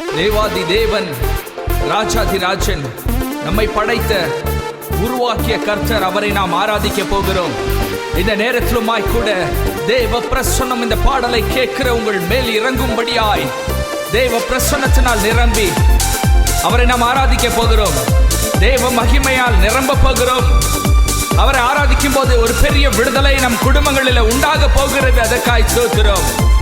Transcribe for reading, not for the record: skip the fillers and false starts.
தேவாதி தேவன், ராஜாதி ராஜன், நம்மை படைத்த உருவாக்கிய கர்த்தர், அவரை நாம் ஆராதிக்க போகிறோம். இந்த நேரத்திலுமாய் கூட தேவ பிரசன்னம் இந்த பாடலை கேட்கிற உங்கள் மேல் இறங்கும்படியாய் தேவ பிரசன்னத்தினால் நிரம்பி அவரை நாம் ஆராதிக்க போகிறோம். தேவ மகிமையால் நிரம்ப போகிறோம். அவரை ஆராதிக்கும் போது ஒரு பெரிய விடுதலை நம் குடும்பங்களில் உண்டாக போகிறது. அதற்காய் ஸ்தோத்திரம்.